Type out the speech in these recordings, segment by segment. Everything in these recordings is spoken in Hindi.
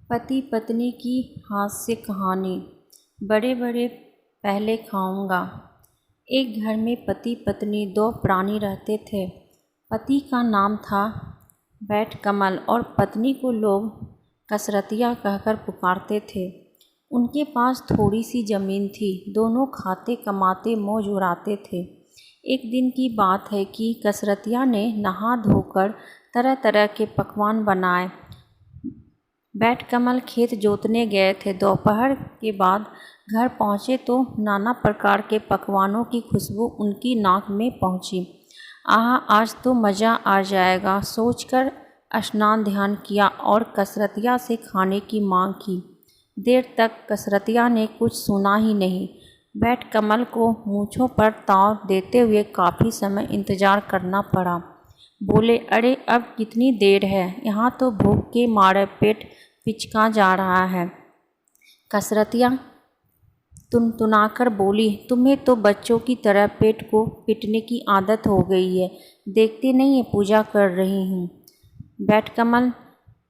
पति पत्नी की हास्य कहानी। बड़े बड़े पहले खाऊंगा। एक घर में पति पत्नी दो प्राणी रहते थे। पति का नाम था बैट कमल और पत्नी को लोग कसरतिया कहकर पुकारते थे। उनके पास थोड़ी सी ज़मीन थी। दोनों खाते कमाते मौज उड़ाते थे। एक दिन की बात है कि कसरतिया ने नहा धोकर तरह तरह के पकवान बनाए। बैट कमल खेत जोतने गए थे। दोपहर के बाद घर पहुँचे तो नाना प्रकार के पकवानों की खुशबू उनकी नाक में पहुँची। आह, आज तो मज़ा आ जाएगा सोचकर स्नान ध्यान किया और कसरतिया से खाने की मांग की। देर तक कसरतिया ने कुछ सुना ही नहीं। बैट कमल को मूँछों पर ताव देते हुए काफ़ी समय इंतज़ार करना पड़ा। बोले, अरे अब कितनी देर है, यहाँ तो भूख के मारे पेट पिचका जा रहा है। कसरतिया तुनतुनाकर बोली, तुम्हें तो बच्चों की तरह पेट को पीटने की आदत हो गई है। देखते नहीं है पूजा कर रही हूँ। बैट कमल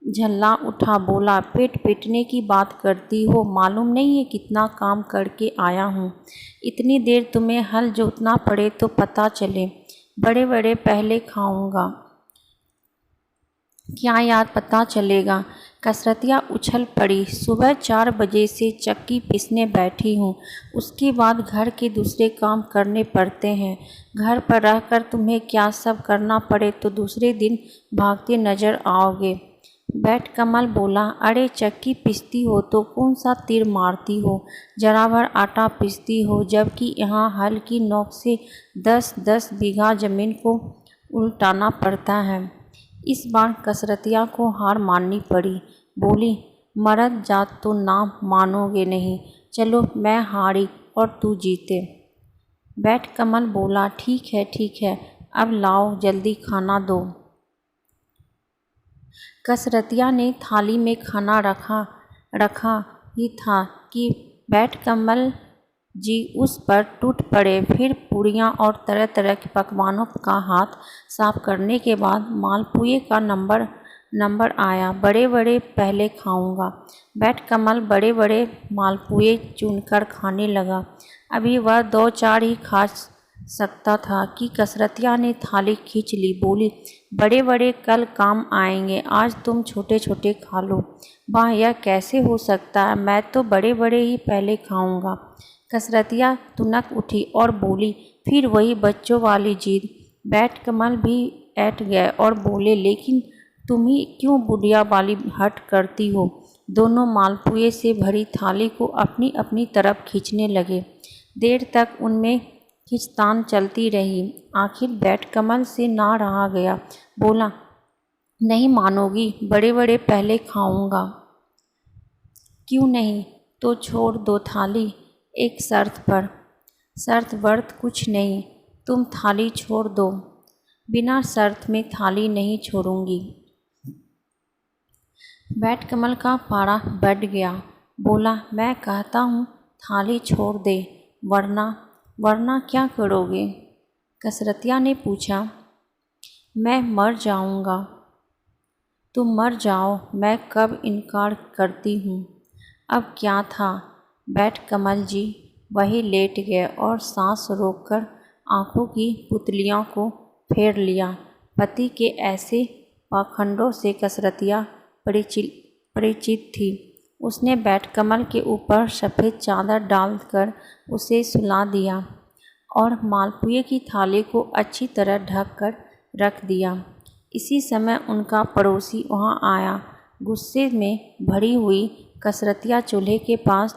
झल्ला उठा, बोला, पेट पीटने की बात करती हो? मालूम नहीं है कितना काम करके आया हूँ। इतनी देर तुम्हें हल जोतना पड़े तो पता चले। बड़े बड़े पहले खाऊंगा। क्या याद पता चलेगा। कसरतिया उछल पड़ी। सुबह 4 बजे से चक्की पीसने बैठी हूँ। उसके बाद घर के दूसरे काम करने पड़ते हैं। घर पर रहकर तुम्हें क्या सब करना पड़े तो दूसरे दिन भागते नजर आओगे। बैट कमल बोला, अरे चक्की पीसती हो तो कौन सा तीर मारती हो? जरा भर आटा पीसती हो, जबकि यहाँ हल की नोक से 10-10 बीघा ज़मीन को उलटाना पड़ता है। इस बार कसरतिया को हार माननी पड़ी। बोली, मर्द जात तो ना मानोगे नहीं। चलो मैं हारी और तू जीते। बैट कमल बोला, ठीक है, अब लाओ जल्दी खाना दो। कसरतिया ने थाली में खाना रखा ही था कि बैट कमल जी उस पर टूट पड़े। फिर पूरियाँ और तरह तरह के पकवानों का हाथ साफ करने के बाद मालपुए का नंबर आया। बड़े बड़े पहले खाऊंगा। बैट कमल बड़े बड़े मालपुए चुनकर खाने लगा। अभी वह 2-4 ही खा सकता था कि कसरतिया ने थाली खींच ली। बोली, बड़े बड़े कल काम आएंगे, आज तुम छोटे छोटे खा लो। वाह, यह कैसे हो सकता है? मैं तो बड़े बड़े ही पहले खाऊंगा। कसरतिया तुनक उठी और बोली, फिर वही बच्चों वाली जिद। बैट कमल भी ऐठ गए और बोले, लेकिन तुम ही क्यों बुढ़िया वाली हट करती हो? दोनों मालपुए से भरी थाली को अपनी अपनी तरफ खींचने लगे। देर तक उनमें खींचतान चलती रही। आखिर बैट कमल से ना रहा गया। बोला, नहीं मानोगी? बड़े बड़े पहले खाऊंगा। क्यों नहीं? तो छोड़ दो थाली, एक शर्त पर। शर्त वर्त कुछ नहीं, तुम थाली छोड़ दो। बिना शर्त में थाली नहीं छोड़ूंगी। बैट कमल का पारा बढ़ गया। बोला, मैं कहता हूँ थाली छोड़ दे, वरना क्या करोगे? कसरतिया ने पूछा। मैं मर जाऊँगा। तुम मर जाओ, मैं कब इनकार करती हूँ। अब क्या था? बैट कमल जी वही लेट गए और सांस रोककर आंखों की पुतलियों को फेर लिया। पति के ऐसे पाखंडों से कसरतिया परिचित थी। उसने बैट कमल के ऊपर सफ़ेद चादर डालकर उसे सुला दिया और मालपुए की थाली को अच्छी तरह ढक कर रख दिया। इसी समय उनका पड़ोसी वहाँ आया। गुस्से में भरी हुई कसरतिया चूल्हे के पास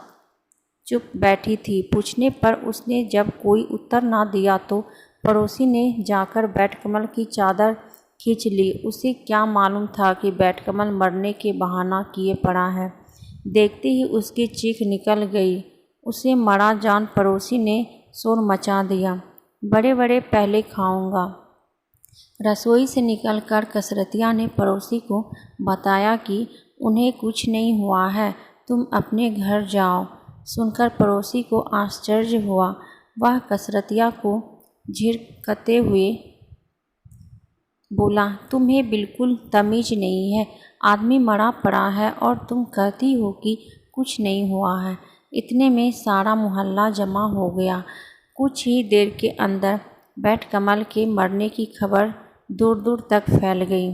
चुप बैठी थी। पूछने पर उसने जब कोई उत्तर ना दिया तो पड़ोसी ने जाकर बैट कमल की चादर खींच ली। उसे क्या मालूम था कि बैट कमल मरने के बहाना किए पड़ा है। देखते ही उसकी चीख निकल गई। उसे मरा जान पड़ोसी ने शोर मचा दिया। बड़े बड़े पहले खाऊंगा। रसोई से निकलकर कसरतिया ने पड़ोसी को बताया कि उन्हें कुछ नहीं हुआ है, तुम अपने घर जाओ। सुनकर पड़ोसी को आश्चर्य हुआ। वह कसरतिया को झिड़कते हुए बोला, तुम्हें बिल्कुल तमीज़ नहीं है। आदमी मरा पड़ा है और तुम कहती हो कि कुछ नहीं हुआ है। इतने में सारा मोहल्ला जमा हो गया। कुछ ही देर के अंदर बैठकमल के मरने की खबर दूर दूर तक फैल गई।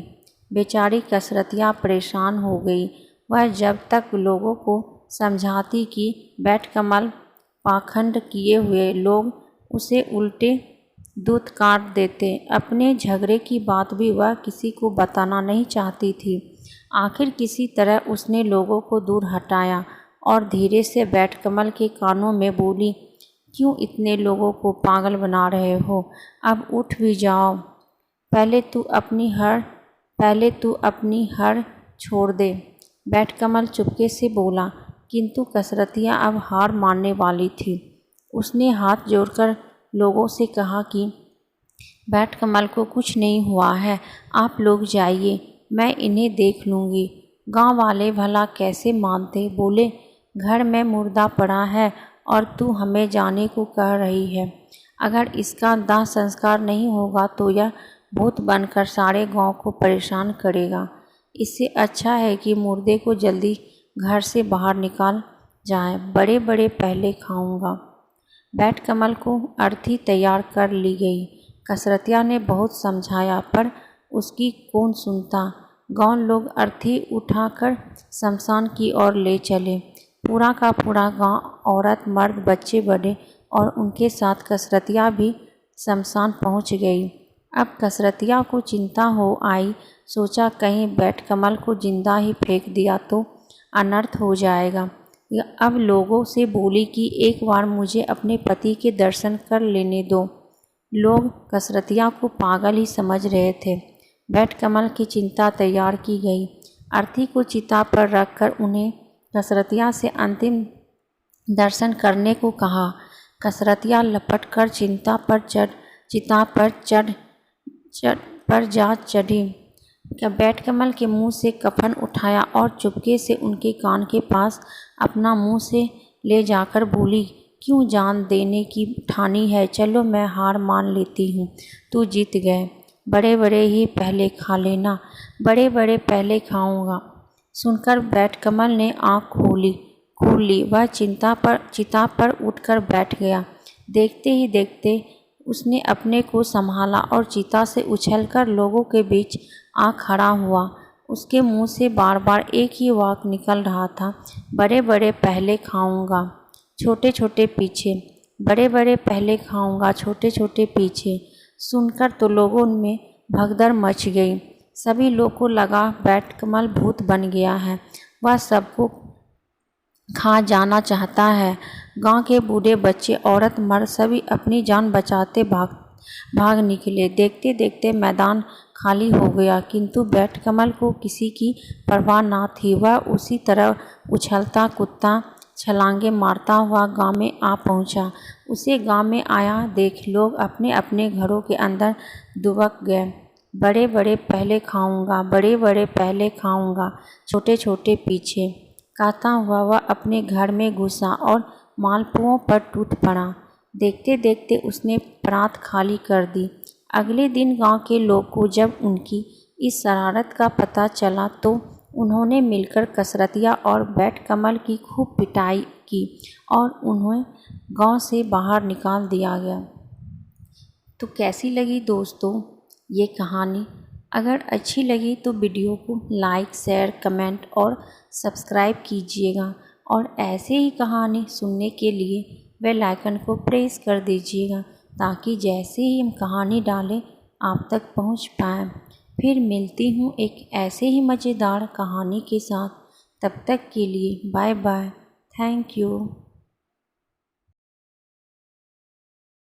बेचारी कसरतिया परेशान हो गई। वह जब तक लोगों को समझाती कि बैठकमल पाखंड किए हुए लोग उसे उल्टे दूध काट देते, अपने झगड़े की बात भी वह किसी को बताना नहीं चाहती थी। आखिर किसी तरह उसने लोगों को दूर हटाया और धीरे से बैठकमल के कानों में बोली, क्यों इतने लोगों को पागल बना रहे हो? अब उठ भी जाओ। पहले तू अपनी हर छोड़ दे। बैठकमल चुपके से बोला, किंतु कसरतिया अब हार मानने वाली थी। उसने हाथ जोड़कर लोगों से कहा कि बैठकमल को कुछ नहीं हुआ है, आप लोग जाइए, मैं इन्हें देख लूँगी। गांव वाले भला कैसे मानते। बोले, घर में मुर्दा पड़ा है और तू हमें जाने को कह रही है। अगर इसका दाह संस्कार नहीं होगा तो यह भूत बनकर सारे गांव को परेशान करेगा। इससे अच्छा है कि मुर्दे को जल्दी घर से बाहर निकाल जाए। बड़े बड़े पहले खाऊंगा। बैठकमल को अर्थी तैयार कर ली गई। कसरतिया ने बहुत समझाया पर उसकी कौन सुनता। गांव लोग अर्थी उठाकर शमशान की ओर ले चले। पूरा का पूरा गांव, औरत मर्द बच्चे बड़े और उनके साथ कसरतिया भी शमशान पहुंच गई। अब कसरतिया को चिंता हो आई। सोचा कहीं बैठकमल को जिंदा ही फेंक दिया तो अनर्थ हो जाएगा। अब लोगों से बोली कि एक बार मुझे अपने पति के दर्शन कर लेने दो। लोग कसरतिया को पागल ही समझ रहे थे। बैठकमल की चिता तैयार की गई। अर्थी को चिता पर रखकर उन्हें कसरतिया से अंतिम दर्शन करने को कहा। कसरतिया लपटकर चिता पर जा चढ़ी। बैठकमल के मुंह से कफन उठाया और चुपके से उनके कान के पास अपना मुंह से ले जाकर बोली, क्यों जान देने की ठानी है? चलो मैं हार मान लेती हूँ, तू जीत गए। बड़े बड़े ही पहले खा लेना। बड़े बड़े पहले खाऊंगा। सुनकर बैठकमल ने आँख खोल ली। वह चिता पर उठकर बैठ गया। देखते ही देखते उसने अपने को संभाला और चिता से उछलकर लोगों के बीच आ खड़ा हुआ। उसके मुंह से बार बार एक ही वाक्य निकल रहा था, बड़े बड़े पहले खाऊंगा, छोटे छोटे पीछे। बड़े बड़े पहले खाऊंगा, छोटे छोटे पीछे। सुनकर तो लोगों में भगदड़ मच गई। सभी लोग को लगा बैठकमल भूत बन गया है, वह सबको खा जाना चाहता है। गांव के बूढ़े बच्चे औरत मर्द सभी अपनी जान बचाते भाग निकले। देखते देखते मैदान खाली हो गया, किंतु बैठकमल को किसी की परवाह ना थी। वह उसी तरह उछलता कुत्ता छलांगे मारता हुआ गांव में आ पहुंचा। उसे गांव में आया देख लोग अपने अपने घरों के अंदर दुबक गए। बड़े बड़े पहले खाऊंगा, बड़े बड़े पहले खाऊंगा, छोटे छोटे पीछे कहता हुआ वह अपने घर में घुसा और मालपुओं पर टूट पड़ा। देखते देखते उसने परात खाली कर दी। अगले दिन गांव के लोग को जब उनकी इस शरारत का पता चला तो उन्होंने मिलकर कसरतिया और बैठकमल की खूब पिटाई की और उन्हें गांव से बाहर निकाल दिया गया। तो कैसी लगी दोस्तों ये कहानी? अगर अच्छी लगी तो वीडियो को लाइक, शेयर, कमेंट और सब्सक्राइब कीजिएगा और ऐसे ही कहानी सुनने के लिए बेल आइकन को प्रेस कर दीजिएगा ताकि जैसे ही हम कहानी डालें आप तक पहुंच पाए। फिर मिलती हूं एक ऐसे ही मज़ेदार कहानी के साथ। तब तक के लिए बाय बाय। Thank you.